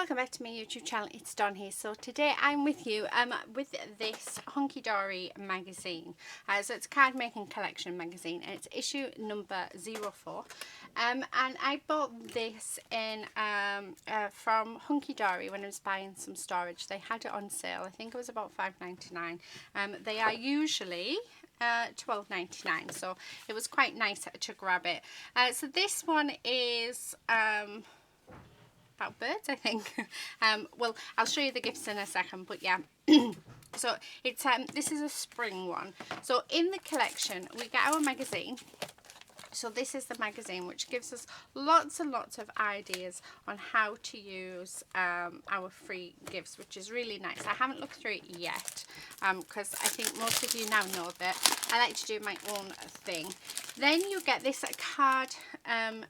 welcome back to my YouTube channel. It's Dawn here. So today I'm with you with this Hunkydory magazine. So it's a card making collection magazine and it's issue number 04. And I bought this in from Hunkydory when I was buying some storage. They had it on sale. I think it was about $5.99. They are usually $12.99, so it was quite nice to grab it. So this one is about birds, I think. Well, I'll show you the gifts in a second, but yeah. So it's this is a spring one. So in the collection we get our magazine. So this is the magazine, which gives us lots and lots of ideas on how to use our free gifts, which is really nice. I haven't looked through it yet because I think most of you now know that I like to do my own thing. Then you get this card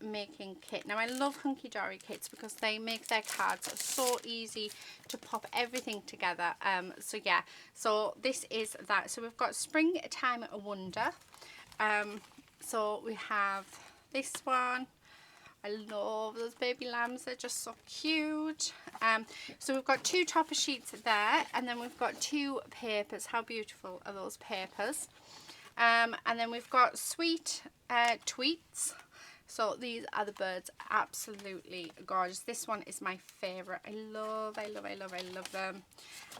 making kit. Now I love Hunkydory kits because they make their cards so easy to pop everything together. So yeah, so this is that. So we've got Springtime Wonder. So we have this one. I love those baby lambs, they're just so cute. So we've got two topper sheets there, and then we've got two papers. How beautiful are those papers? And then we've got sweet tweets. So these are the birds, absolutely gorgeous. This one is my favourite. I love them.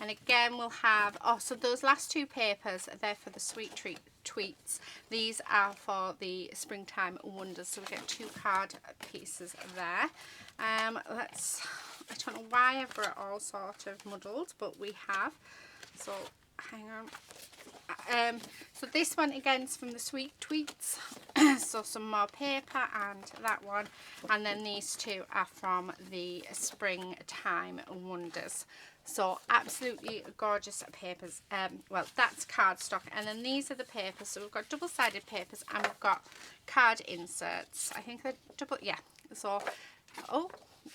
And again we'll have, so those last two papers are there for the sweet tweets. These are for the Springtime Wonders. So we get two card pieces there. I don't know why I've got it all sort of muddled, but we have. So hang on. So this one again is from the sweet tweets. So some more paper and that one, and then these two are from the Springtime Wonders. So absolutely gorgeous papers. Well, that's cardstock, and then these are the papers. So we've got double-sided papers and we've got card inserts. I think they're double, yeah. So oh,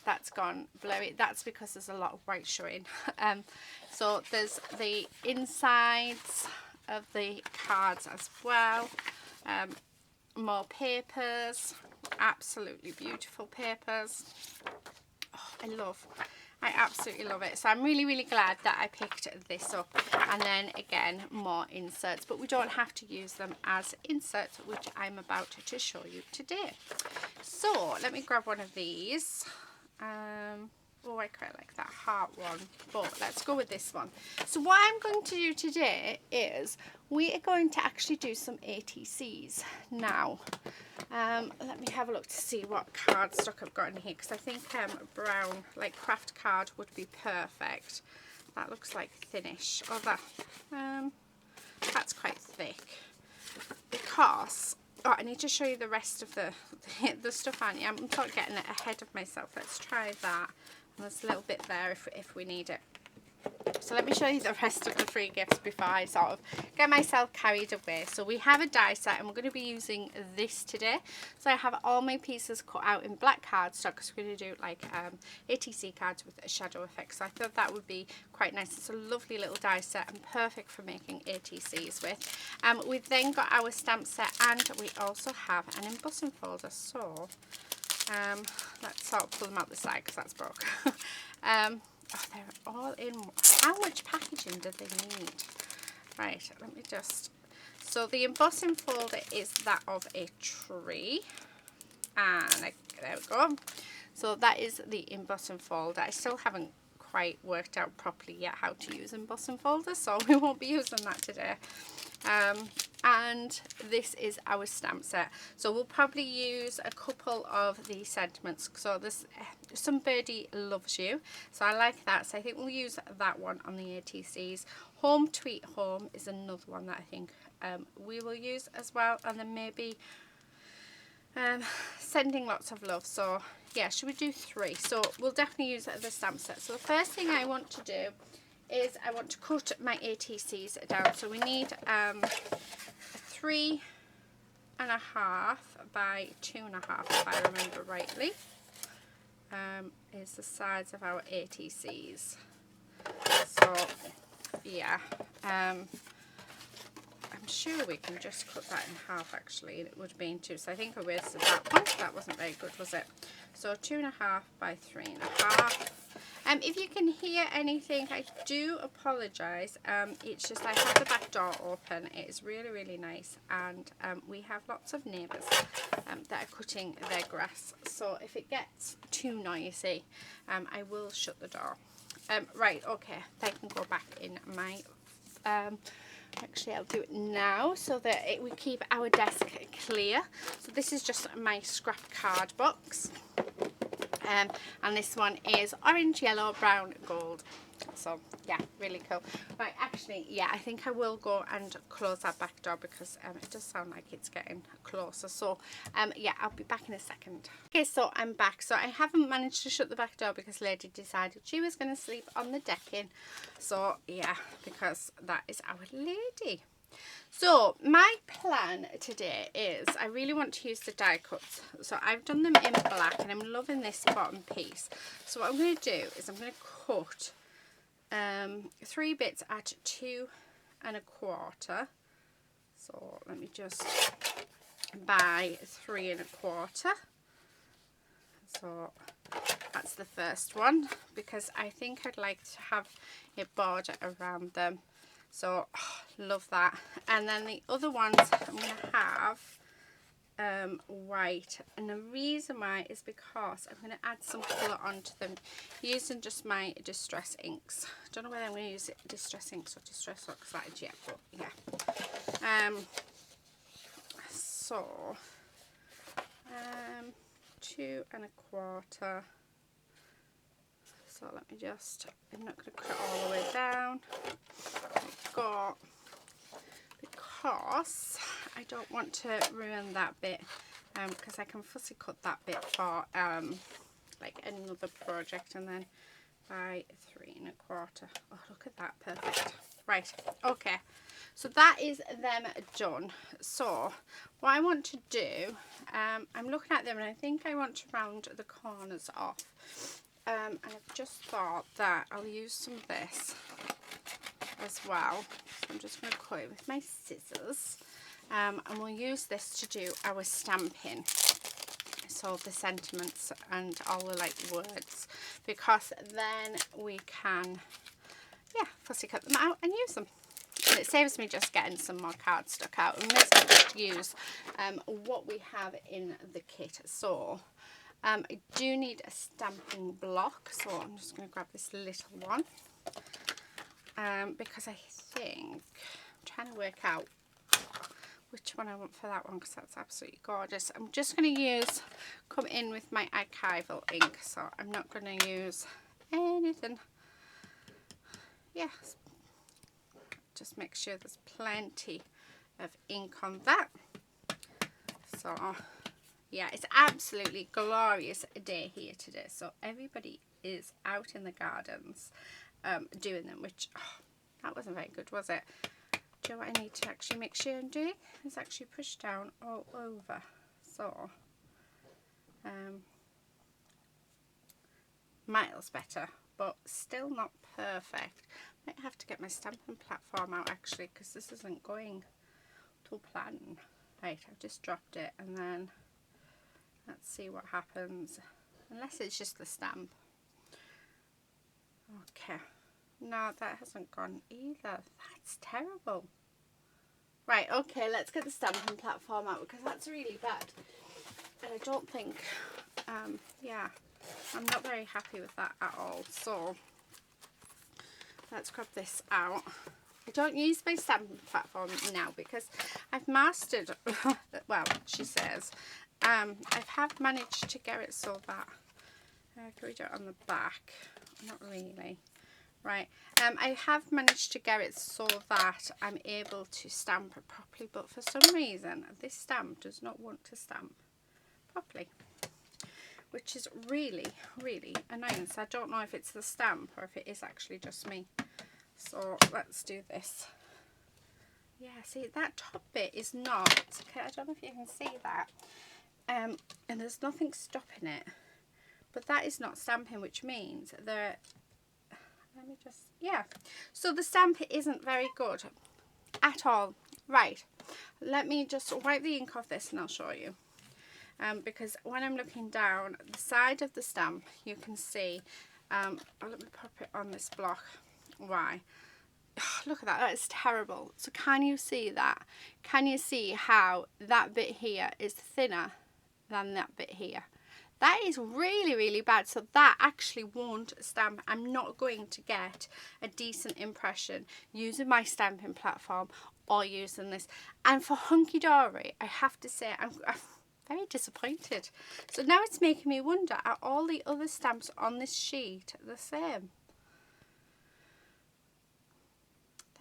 that's gone blurry. That's because there's a lot of white showing. So there's the insides of the cards as well. More papers, absolutely beautiful papers. Oh, I absolutely love it. So I'm really glad that I picked this up. And then again, more inserts, but we don't have to use them as inserts, which I'm about to show you today. So let me grab one of these. Oh, I quite like that heart one, but let's go with this one. So what I'm going to do today is we are going to actually do some ATCs now. Let me have a look to see what cardstock I've got in here, because I think brown, like craft card, would be perfect. That looks like thinnish. Oh, that's quite thick. Because I need to show you the rest of the stuff, aren't you? I'm sort of getting it ahead of myself. Let's try that. There's a little bit there if we need it. So let me show you the rest of the free gifts before I sort of get myself carried away. So we have a die set, and we're going to be using this today. So I have all my pieces cut out in black cardstock because we're going to do like ATC cards with a shadow effect. So I thought that would be quite nice. It's a lovely little die set and perfect for making ATCs with. We've then got our stamp set, and we also have an embossing folder. So let's sort of pull them out the side because that's broke. Oh, they're all in. How much packaging do they need? Right, let me just. So the embossing folder is that of a tree, and there we go. So that is the embossing folder. I still haven't quite worked out properly yet how to use embossing folders, so we won't be using that today. And this is our stamp set. So we'll probably use a couple of the sentiments. So this Some Birdie Loves You, so I like that, so I think we'll use that one on the ATCs. Home Tweet Home is another one that I think we will use as well, and then maybe Sending Lots of Love. So yeah, should we do 3? So we'll definitely use the stamp set. So the first thing I want to do is I want to cut my ATCs down. So we need 3.5 by 2.5, if I remember rightly, is the size of our ATCs. So yeah, I'm sure we can just cut that in half actually, and it would be in 2. So I think I wasted that one. That wasn't very good, was it? So 2.5 by 3.5. If you can hear anything, I do apologise. It's just I have the back door open. It is really, really nice, and we have lots of neighbours that are cutting their grass. So if it gets too noisy, I will shut the door. Right, okay, they can go back in my... actually, I'll do it now so that we keep our desk clear. So this is just my scrap card box. And this one is orange, yellow, brown, gold. So yeah, really cool. Right, actually, yeah, I think I will go and close that back door because it does sound like it's getting closer. So yeah, I'll be back in a second. Okay, so I'm back. So I haven't managed to shut the back door because Lady decided she was going to sleep on the decking. So yeah, because that is our lady. So my plan today is I really want to use the die cuts. So I've done them in black and I'm loving this bottom piece. So what I'm going to do is I'm going to cut 3 bits at 2 1/4. So let me just by 3 1/4. So that's the first one because I think I'd like to have a border around them. So love that. And then the other ones I'm going to have white, and the reason why is because I'm going to add some colour onto them using just my distress inks. Don't know whether I'm going to use distress inks or distress oxides yet, but yeah. So 2 1/4. So let me just, I'm not going to cut it all the way down. Go, because I don't want to ruin that bit, because I can fussy cut that bit for like another project. And then by 3 1/4. Oh, look at that, perfect. Right, okay, so that is them done. So what I want to do, I'm looking at them and I think I want to round the corners off. And I've just thought that I'll use some of this as well. So I'm just going to cut it with my scissors, and we'll use this to do our stamping. So the sentiments and all the like words, because then we can, yeah, fussy cut them out and use them. And it saves me just getting some more cards stuck out. And let's just use what we have in the kit. So I do need a stamping block, so I'm just going to grab this little one, because I think I'm trying to work out which one I want for that one, because that's absolutely gorgeous. I'm just going to come in with my archival ink, so I'm not going to use anything. Yeah, just make sure there's plenty of ink on that. So yeah, it's absolutely glorious day here today. So everybody is out in the gardens doing them, which, oh, that wasn't very good, was it? Do you know what I need to actually make sure I'm doing? It's actually pushed down all over. So, miles better, but still not perfect. Might have to get my stamping platform out actually, because this isn't going to plan. Right, I've just dropped it, and then let's see what happens, unless it's just the stamp. Okay, no, that hasn't gone either. That's terrible. Right, okay, let's get the stamping platform out, because that's really bad. And I don't think, yeah, I'm not very happy with that at all. So let's grab this out. I don't use my stamping platform now because I've mastered, well, she says, I have managed to get it so that, can we do it on the back? Not really. Right, I have managed to get it so that I'm able to stamp it properly, but for some reason this stamp does not want to stamp properly, which is really, really annoying. So I don't know if it's the stamp or if it is actually just me. So let's do this. Yeah, see, that top bit is not, okay, I don't know if you can see that, and there's nothing stopping it, but that is not stamping, which means that, let me just, yeah, so the stamp isn't very good at all. Right, let me just wipe the ink off this and I'll show you, because when I'm looking down the side of the stamp, you can see Let me pop it on this block. Why? Look at that, that is terrible. So can you see that? Can you see how that bit here is thinner than that bit here? That is really, really bad. So that actually won't stamp. I'm not going to get a decent impression using my stamping platform or using this. And for Hunkydory, I have to say, I'm very disappointed. So now it's making me wonder, are all the other stamps on this sheet the same?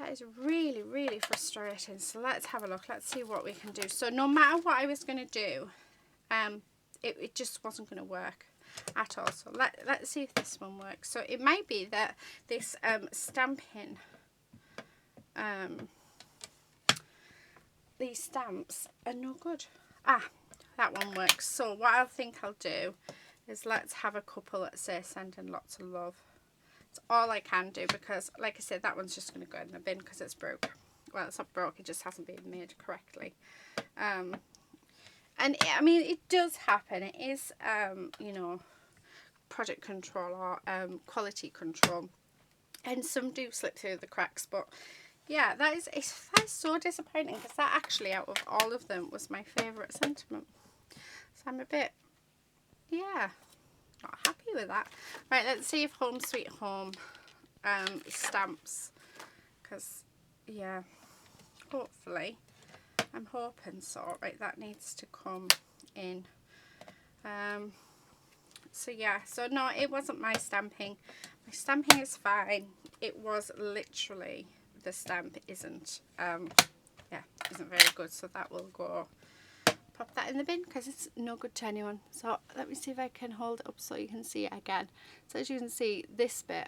That is really, really frustrating. So let's have a look. Let's see what we can do. So no matter what I was going to do, it just wasn't going to work at all. So let's see if this one works. So it might be that this stamping, these stamps are no good. Ah, that one works. So what I think I'll do is let's have a couple that say sending lots of love. It's all I can do because, like I said, that one's just going to go in the bin because it's broke. Well, it's not broke, it just hasn't been made correctly. And I mean, it does happen. It is, you know, product control or quality control, and some do slip through the cracks. But yeah, that is so disappointing because that actually, out of all of them, was my favourite sentiment. So I'm a bit, yeah, not happy with that. Right, let's see if Home Sweet Home stamps, because yeah, hopefully, I'm hoping so. Right, that needs to come in. So yeah, so no, it wasn't my stamping. My stamping is fine. It was literally the stamp isn't isn't very good, so that will go. Pop that in the bin because it's no good to anyone. So let me see if I can hold it up so you can see it again. So as you can see, this bit,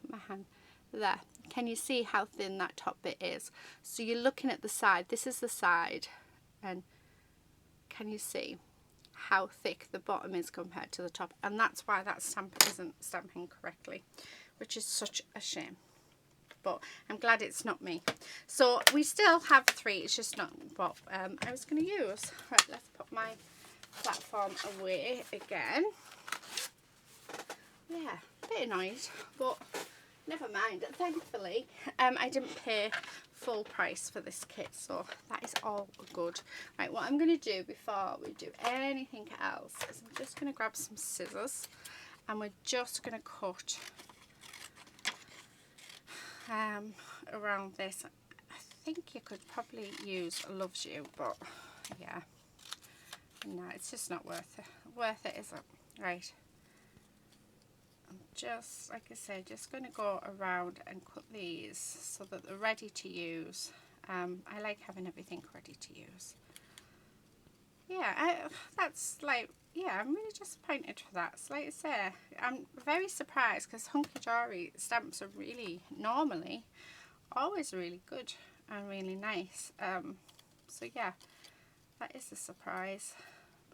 my hand there, can you see how thin that top bit is? So you're looking at the side, this is the side, and can you see how thick the bottom is compared to the top? And that's why that stamp isn't stamping correctly, which is such a shame. But I'm glad it's not me. So we still have 3, it's just not what I was going to use. Right, let's put my platform away again. Yeah, a bit annoyed, but never mind. Thankfully, I didn't pay full price for this kit, so that is all good. Right, what I'm going to do before we do anything else is I'm just going to grab some scissors and we're just going to cut around this. I think you could probably use Loves You, but yeah, no, it's just not worth it, is it? Right, I'm just, like I say, just going to go around and cut these so that they're ready to use. I like having everything ready to use. Yeah, that's like, yeah, I'm really disappointed for that. So like I say, I'm very surprised because Hunkydory stamps are really normally always really good and really nice. So yeah, that is a surprise.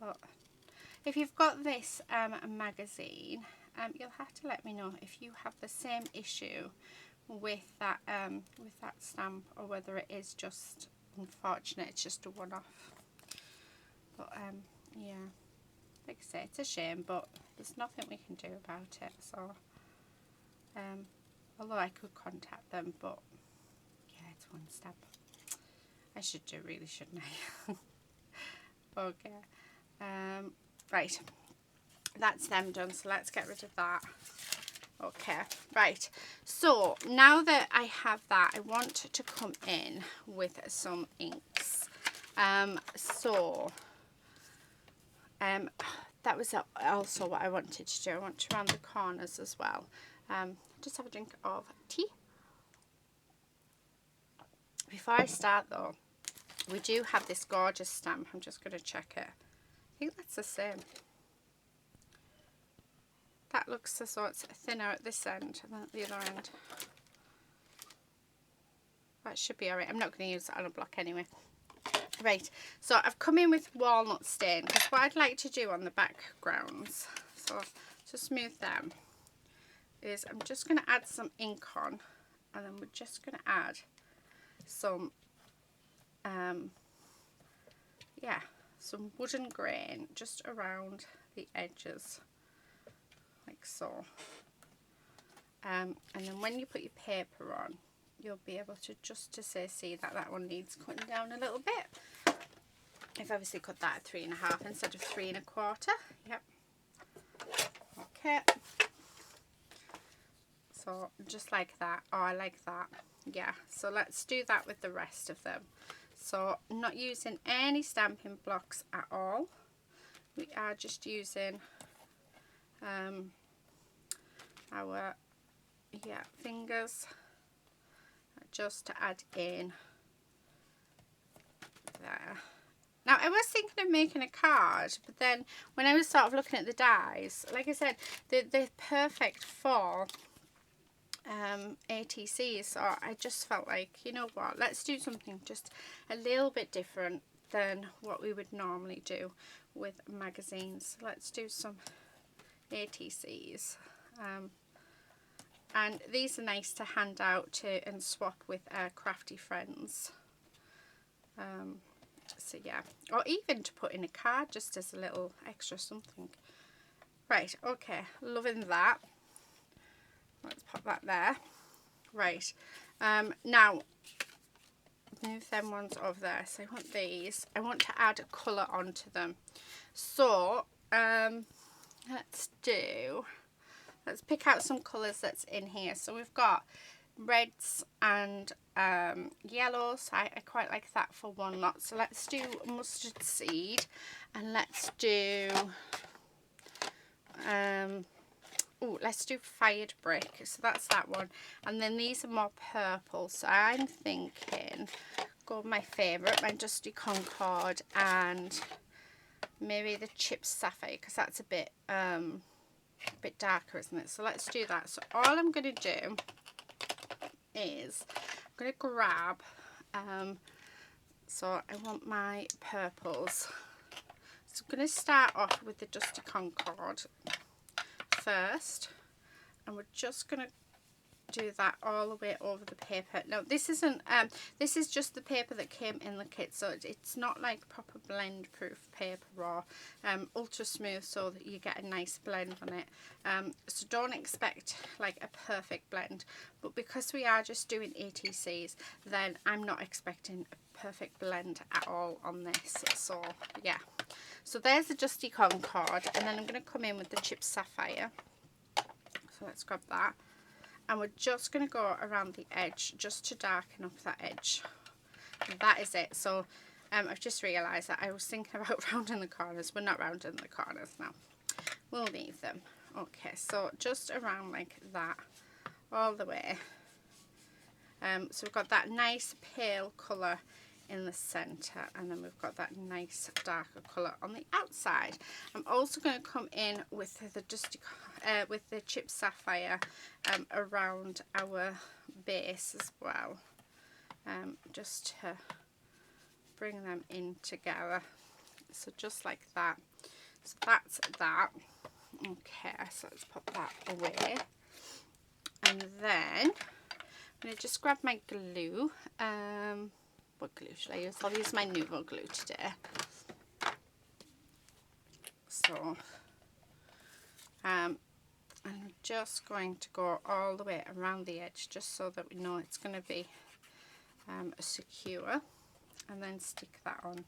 But if you've got this magazine, you'll have to let me know if you have the same issue with that stamp, or whether it is just unfortunate, it's just a one-off. But yeah, like I say, it's a shame, but there's nothing we can do about it. So although I could contact them, but yeah, it's one stamp. I should do, really, shouldn't I? Okay, right, that's them done, so let's get rid of that. Okay, right, so now that I have that, I want to come in with some inks. That was also what I wanted to do. I want to round the corners as well. Just have a drink of tea. Before I start though, we do have this gorgeous stamp. I'm just going to check it. I think that's the same. That looks as though it's thinner at this end than at the other end. That should be alright. I'm not going to use that on a block anyway. Right, so I've come in with walnut stain because what I'd like to do on the backgrounds, so to smooth them, is I'm just going to add some ink on, and then we're just going to add some some wooden grain just around the edges, like so. and then when you put your paper on, you'll be able to see that that one needs cutting down a little bit. I've obviously cut that at 3.5 instead of 3 1/4. Yep. Okay. So just like that. Oh, I like that. Yeah. So let's do that with the rest of them. So I'm not using any stamping blocks at all. We are just using our fingers just to add in there. Now I was thinking of making a card, but then when I was sort of looking at the dies, like I said, they're perfect for ATCs, so I just felt like, you know what, let's do something just a little bit different than what we would normally do with magazines. Let's do some ATCs, and these are nice to hand out to and swap with crafty friends. So yeah, or even to put in a card just as a little extra something. Right, okay, loving that. Let's pop that there. Right, now move them ones over there. So I want these. I want to add a colour onto them. So let's pick out some colours that's in here. So we've got reds and yellows. I quite like that for one lot. So let's do mustard seed, and let's do let's do fired brick. So that's that one. And then these are more purple. So I'm thinking go with my favourite, my Dusty Concord, and maybe the Chipped Sapphire, because that's a bit darker, isn't it? So let's do that. So all I'm going to do is I'm going to grab so I want my purples. So I'm going to start off with the Dusty Concord first, and we're just going to do that all the way over the paper. Now this isn't this is just the paper that came in the kit, so it's not like proper blend proof paper or ultra smooth, so that you get a nice blend on it. So don't expect like a perfect blend, but because we are just doing ATCs, then I'm not expecting a perfect blend at all on this. So yeah, so there's the Dusty Concord, and then I'm going to come in with the Chipped Sapphire. So let's grab that. And we're just going to go around the edge just to darken up that edge. And that is it. So I've just realised that I was thinking about rounding the corners. We're not rounding the corners now. We'll leave them. Okay, so just around like that all the way. So we've got that nice pale colour in the centre, and then we've got that nice darker colour on the outside. I'm also going to come in with the with the Chipped Sapphire around our base as well, just to bring them in together. So just like that. So that's that. Okay, so let's pop that away, and then I'm going to just grab my glue. What glue should I use? I'll use my Nuvo glue today. So I'm just going to go all the way around the edge, just so that we know it's going to be secure, and then stick that on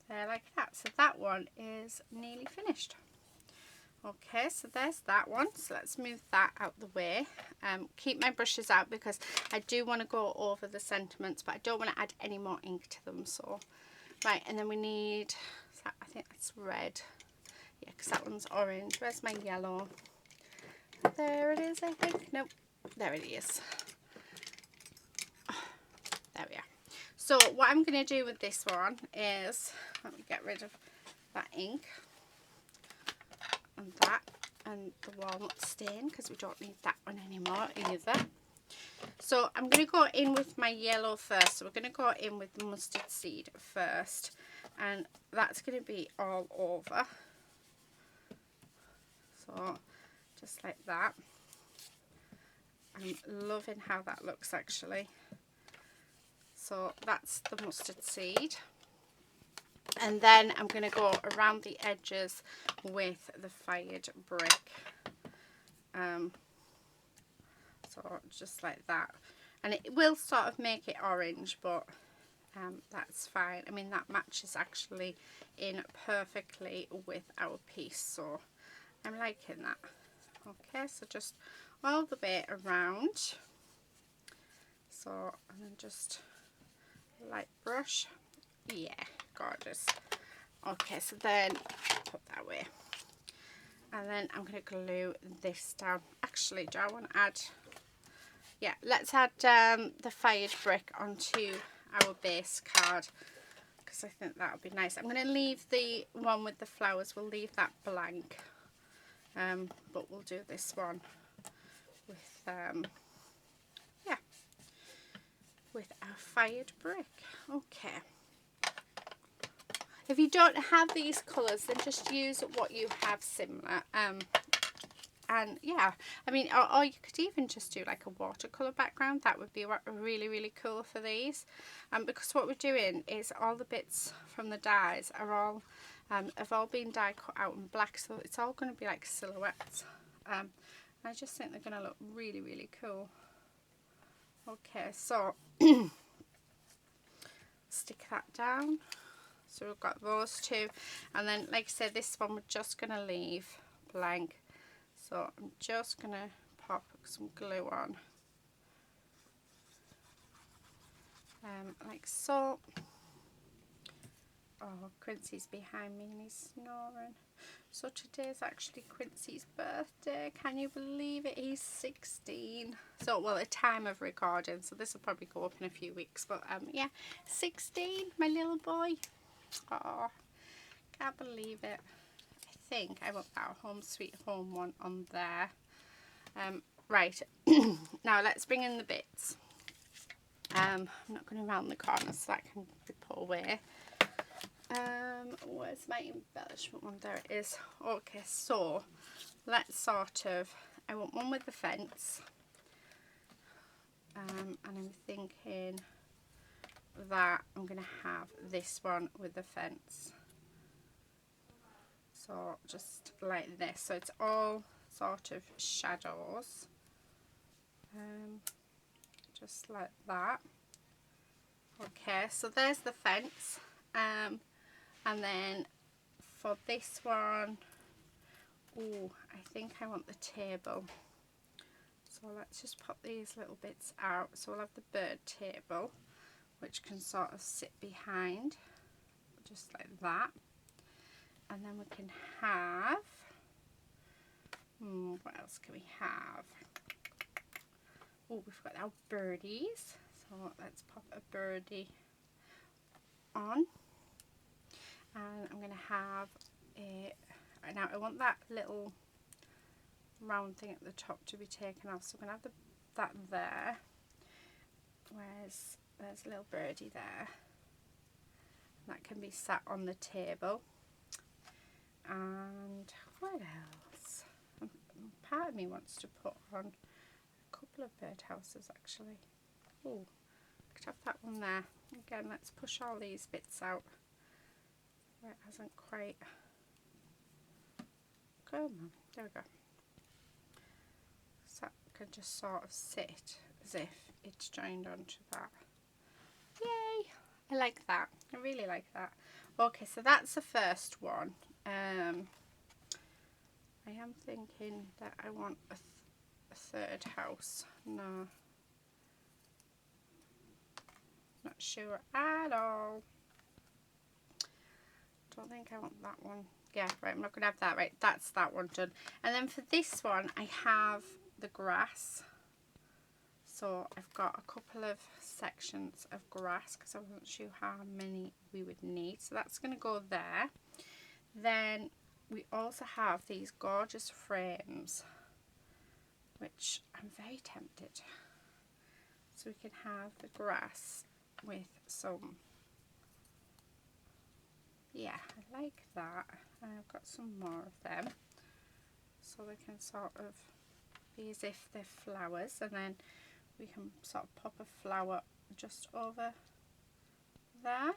there like that. So that one is nearly finished. Okay, so there's that one. So let's move that out the way. Keep my brushes out because I do want to go over the sentiments, but I don't want to add any more ink to them. So right, and then we need, I think that's red. Yeah, because that one's orange. Where's my yellow? There it is, I think. Nope, there it is. Oh, there we are. So what I'm going to do with this one is, let me get rid of that ink and that and the walnut stain, because we don't need that one anymore either. So I'm going to go in with my yellow first. So we're going to go in with the mustard seed first, and that's going to be all over. So just like that. I'm loving how that looks actually. So that's the mustard seed. And then I'm going to go around the edges with the fired brick. So just like that, and it will sort of make it orange, but that's fine. I mean, that matches actually in perfectly with our piece, so I'm liking that. Okay, so just all the way around. So, and then just light brush. Yeah, gorgeous. Okay, so then put that away. And then I'm going to glue this down. Actually, do I want to add... Yeah, let's add the fired brick onto our base card, because I think that would be nice. I'm going to leave the one with the flowers, we'll leave that blank. But we'll do this one with, yeah, with our fired brick. Okay. If you don't have these colours, then just use what you have similar. And yeah, I mean, or you could even just do like a watercolour background. That would be really, really cool for these. Because what we're doing is all the bits from the dies are all, have all been die cut out in black. So it's all going to be like silhouettes. I just think they're going to look really, really cool. Okay, so stick that down. So we've got those two, and then like I said, this one we're just going to leave blank. So I'm just going to pop some glue on, like so. Oh, Quincy's behind me and he's snoring. So today's actually Quincy's birthday. Can you believe it? He's 16. So, well, at time of recording, so this will probably go up in a few weeks. But yeah, 16, my little boy. Oh, can't believe it. I think I want that Home Sweet Home one on there. Right, now let's bring in the bits. I'm not going to round the corners so that can be put away. Where's my embellishment one? There it is. Okay, so let's sort of, I want one with the fence. And I'm thinking that I'm going to have this one with the fence. So just like this. So it's all sort of shadows. Just like that. Okay, so there's the fence. And then for this one, oh, I think I want the table. So let's just pop these little bits out. So we'll have the bird table, which can sort of sit behind, just like that. And then we can have, what else can we have? Oh, we've got our birdies. So let's pop a birdie on. And I'm going to have a, now I want that little round thing at the top to be taken off. So I'm going to have that there. There's a little birdie there. That can be sat on the table. And what else? Part of me wants to put on a couple of birdhouses actually. Oh, I could have that one there. Again, let's push all these bits out. It hasn't quite. Come on, there we go. So that can just sort of sit as if it's joined onto that. Yay! I like that. I really like that. Okay, so that's the first one. I am thinking that I want a third house. No. Not sure at all. Don't think I want that one. Yeah, right, I'm not going to have that. Right, that's that one done. And then for this one, I have the grass. So I've got a couple of sections of grass because I wasn't sure how many we would need. So that's going to go there. Then we also have these gorgeous frames, which I'm very tempted. So we can have the grass with some, yeah, I like that. And I've got some more of them. So they can sort of be as if they're flowers, and then we can sort of pop a flower just over there.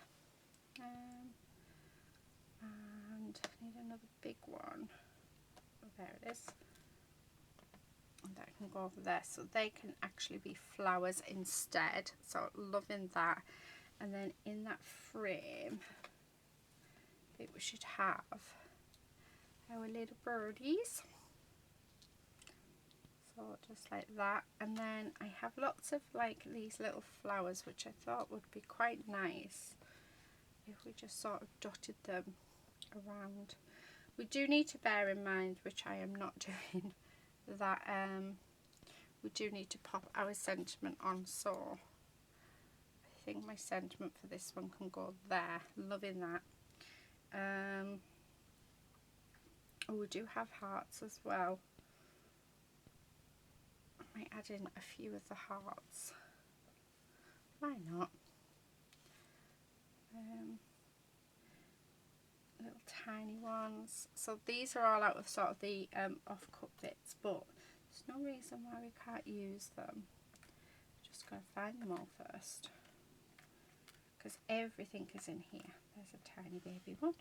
And I need another big one. Oh, there it is. And that can go over there, so they can actually be flowers instead. So loving that. And then in that frame, I think we should have our little birdies. So just like that. And then I have lots of like these little flowers, which I thought would be quite nice if we just sort of dotted them around. We do need to bear in mind, which I am not doing, that we do need to pop our sentiment on. So I think my sentiment for this one can go there. Loving that. Oh, we do have hearts as well. I might add in a few of the hearts. Why not? Little tiny ones. So these are all out of sort of the off-cut bits, but there's no reason why we can't use them. Just gotta find them all first, because everything is in here. There's a tiny baby one,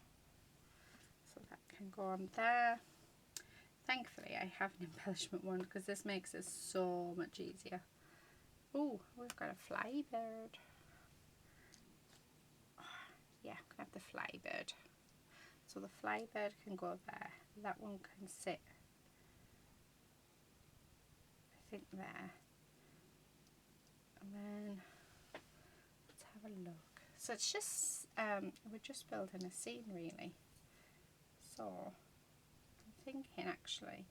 so that can go on there. Thankfully I have an embellishment one, because this makes it so much easier. Oh, we've got a fly bird. Yeah, I'm gonna have the fly bird. So the fly bird can go there. That one can sit, I think, there. And then let's have a look. So it's just we're just building a scene really. So I'm thinking actually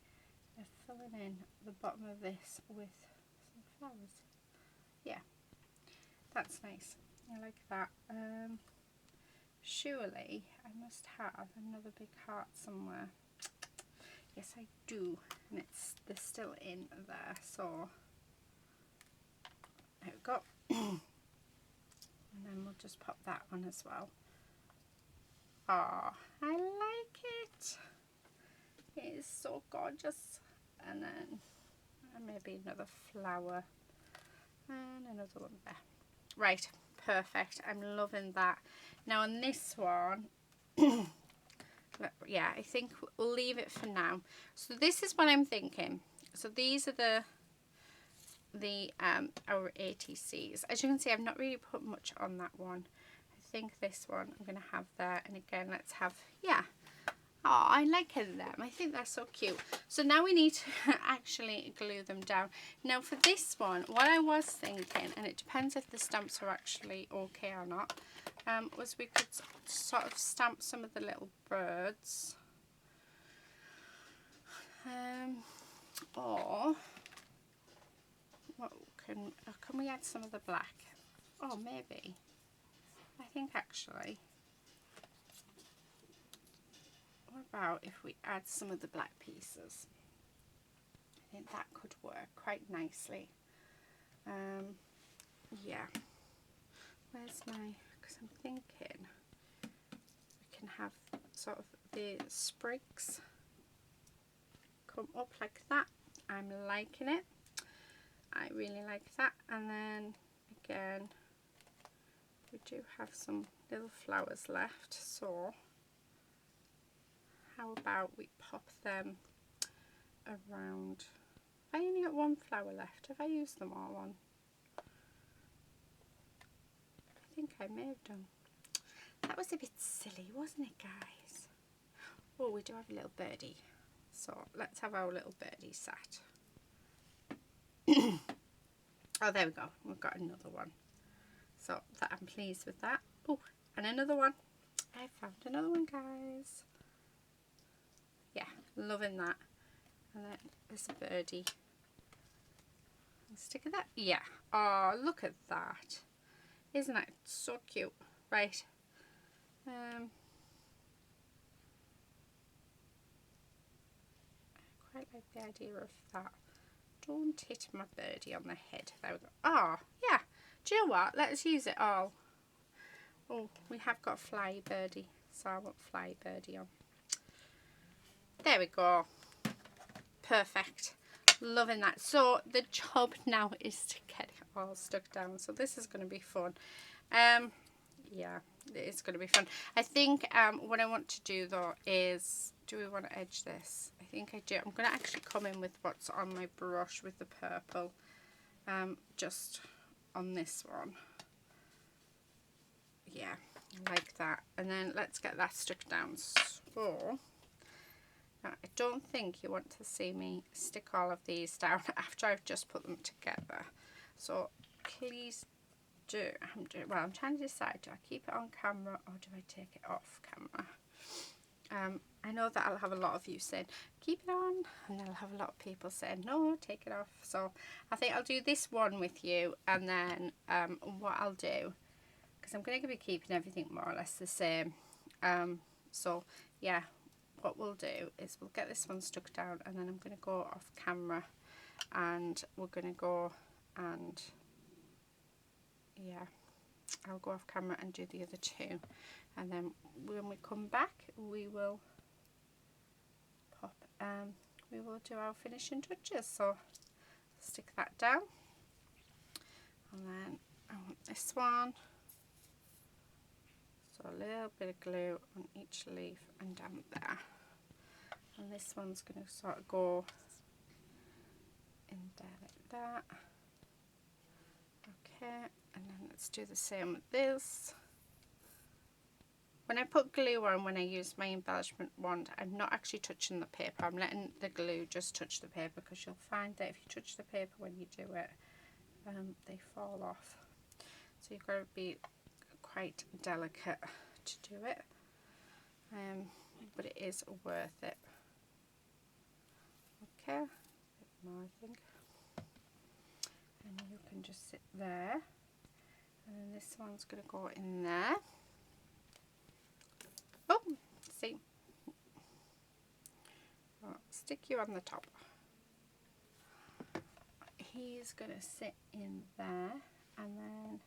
of filling in the bottom of this with some flowers. Yeah, that's nice. I like that. Surely I must have another big heart somewhere. Yes, I do, and they're still in there. So there we go. And then we'll just pop that one as well. Oh, I like it. It is so gorgeous. And then maybe another flower and another one there. Right, perfect. I'm loving that. Now on this one, yeah, I think we'll leave it for now. So this is what I'm thinking. So these are our ATCs. As you can see, I've not really put much on that one. I think this one I'm going to have there. And again, let's have, yeah. Oh, I like them. I think they're so cute. So now we need to actually glue them down. Now for this one, what I was thinking, and it depends if the stamps are actually okay or not, was we could sort of stamp some of the little birds. Or what can we add some of the black? Oh, maybe. I think actually, what about if we add some of the black pieces? I think that could work quite nicely. Yeah. Where's my, because I'm thinking we can have sort of the sprigs come up like that. I'm liking it. I really like that. And then again, we do have some little flowers left, so how about we pop them around? I only got one flower left. Have I used them all on? I think I may have done. That was a bit silly, wasn't it, guys? Oh, we do have a little birdie. So let's have our little birdie sat. Oh, there we go. We've got another one. So that I'm pleased with that. Oh, and another one. I found another one, guys. Yeah, loving that. And then there's a birdie. Stick of that. Yeah. Oh, look at that. Isn't that so cute? Right. I quite like the idea of that. Don't hit my birdie on the head. There we go. Oh, yeah. Do you know what? Let's use it all. Oh, we have got fly birdie, so I want fly birdie on. There we go. Perfect. Loving that. So the job now is to get it all stuck down. So this is going to be fun. Yeah, it's going to be fun. I think what I want to do though is do we want to edge this? I think I do. I'm going to actually come in with what's on my brush with the purple, just on this one. Yeah, like that. And then let's get that stuck down. So now, I don't think you want to see me stick all of these down after I've just put them together. So please do. I'm trying to decide, do I keep it on camera or do I take it off camera? I know that I'll have a lot of you saying keep it on, and I'll have a lot of people saying no, take it off. So I think I'll do this one with you, and then what I'll do, because I'm going to be keeping everything more or less the same, so yeah, what we'll do is we'll get this one stuck down, and then I'm going to go off camera and we're going to go and yeah, I'll go off camera and do the other two, and then when we come back we will pop we will do our finishing touches. So stick that down, and then I want this one, so a little bit of glue on each leaf and down there, and this one's going to sort of go in there like that. Okay, and then let's do the same with this. When I put glue on, when I use my embellishment wand, I'm not actually touching the paper. I'm letting the glue just touch the paper, because you'll find that if you touch the paper when you do it, they fall off. So you've got to be quite delicate to do it, but it is worth it. Okay, a bit more I think. And you can just sit there, and then this one's going to go in there. Oh, see, I'll stick you on the top. He's going to sit in there, and then,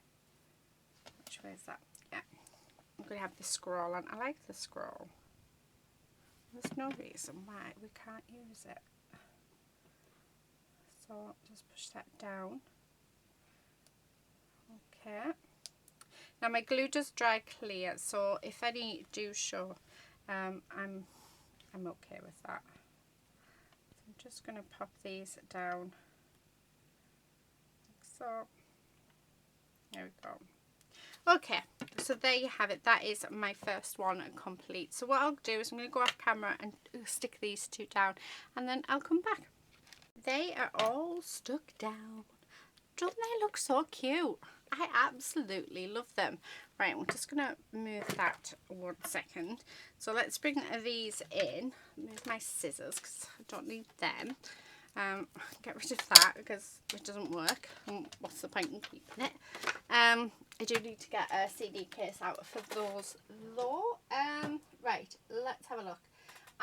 which way is that? Yeah, I'm going to have the scroll on. I like the scroll. There's no reason why we can't use it. So just push that down. Okay. Now my glue does dry clear, so if any do show, I'm okay with that. So I'm just going to pop these down like so. There we go. Okay, so there you have it. That is my first one complete. So what I'll do is I'm going to go off camera and stick these two down, and then I'll come back. They are all stuck down. Don't they look so cute? I absolutely love them. Right, I'm just going to move that 1 second. So let's bring these in. Move my scissors because I don't need them. Get rid of that because it doesn't work. What's the point in keeping it? I do need to get a CD case out for those though. Right, let's have a look.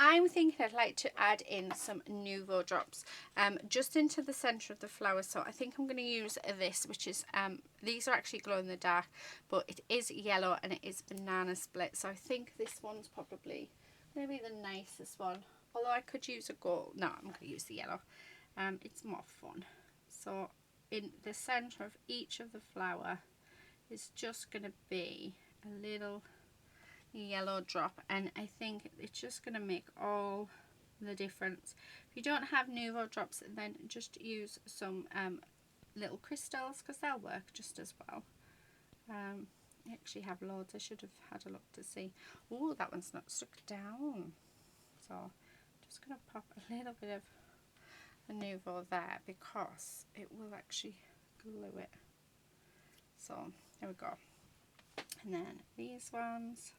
I'm thinking I'd like to add in some Nuvo drops just into the centre of the flower. So I think I'm going to use this, which is, these are actually glow in the dark, but it is yellow and it is banana split. So I think this one's probably going to be the nicest one. Although I could use a gold. No, I'm going to use the yellow. It's more fun. So in the centre of each of the flower is just going to be a little yellow drop, and I think it's just going to make all the difference. If you don't have Nuvo drops, then just use some little crystals, because they'll work just as well. I actually have loads. I should have had a look to see. Oh, that one's not stuck down, so I'm just going to pop a little bit of a Nuvo there because it will actually glue it. So there we go. And then these ones,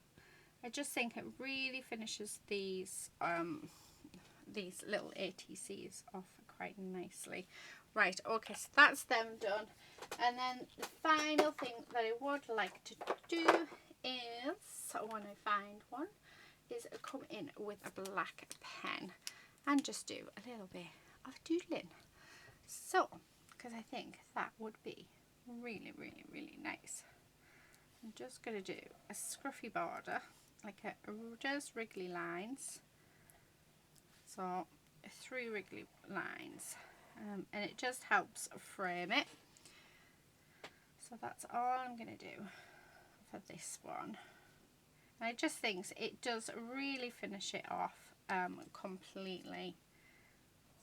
I just think it really finishes these little ATCs off quite nicely. Right, okay, so that's them done. And then the final thing that I would like to do is, when I find one, is come in with a black pen and just do a little bit of doodling. So, because I think that would be really, really, really nice. I'm just going to do a scruffy border, like just wriggly lines. So 3 wriggly lines, and it just helps frame it. So that's all I'm going to do for this one. And I just think it does really finish it off completely.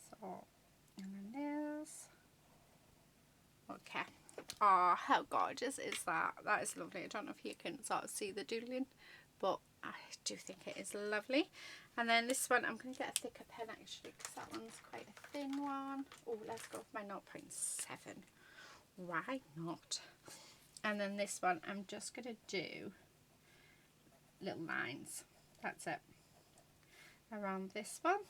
So, and then this. Okay. Oh, how gorgeous is that? That is lovely. I don't know if you can sort of see the doodling, but I do think it is lovely. And then this one, I'm going to get a thicker pen actually, because that one's quite a thin one. Oh, let's go with my 0.7. Why not? And then this one, I'm just going to do little lines. That's it. Around this one.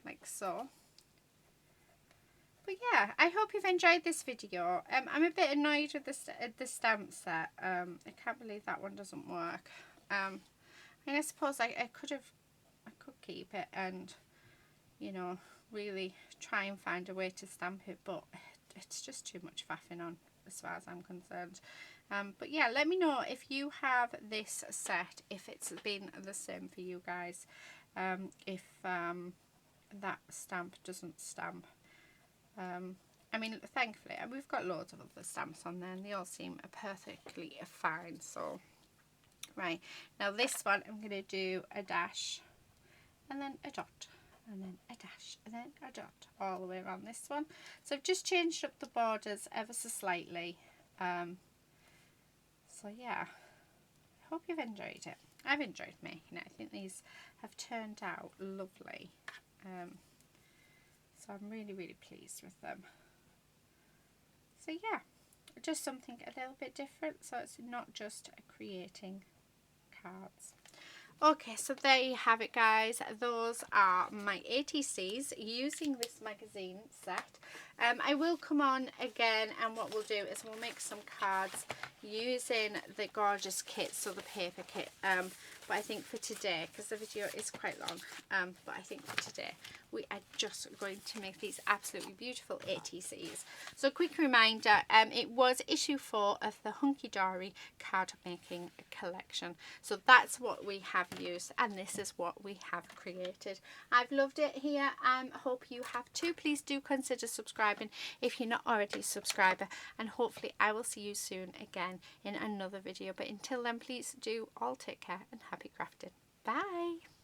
Like so. But yeah, I hope you've enjoyed this video. I'm a bit annoyed with the stamp set. I can't believe that one doesn't work. I suppose I could keep it and, you know, really try and find a way to stamp it, but it's just too much faffing on as far as I'm concerned. But yeah, let me know if you have this set, if it's been the same for you guys, if that stamp doesn't stamp. I mean, thankfully, we've got loads of other stamps on there and they all seem perfectly fine. So, right, now this one I'm going to do a dash and then a dot and then a dash and then a dot all the way around this one. So I've just changed up the borders ever so slightly. So yeah, I hope you've enjoyed it. I've enjoyed making it. I think these have turned out lovely. So I'm really, really pleased with them. So yeah, just something a little bit different, so it's not just creating cards. Okay, so there you have it, guys. Those are my ATCs using this magazine set. I will come on again, and what we'll do is we'll make some cards using the gorgeous kit, so the paper kit. But I think for today, because the video is quite long, but I think for today we are just going to make these absolutely beautiful ATCs. So quick reminder, it was issue 4 of the Hunkydory card making collection. So that's what we have used, and this is what we have created. I've loved it here. Hope you have too. Please do consider subscribing if you're not already a subscriber, and hopefully I will see you soon again in another video. But until then, please do all take care and happy crafting. Bye.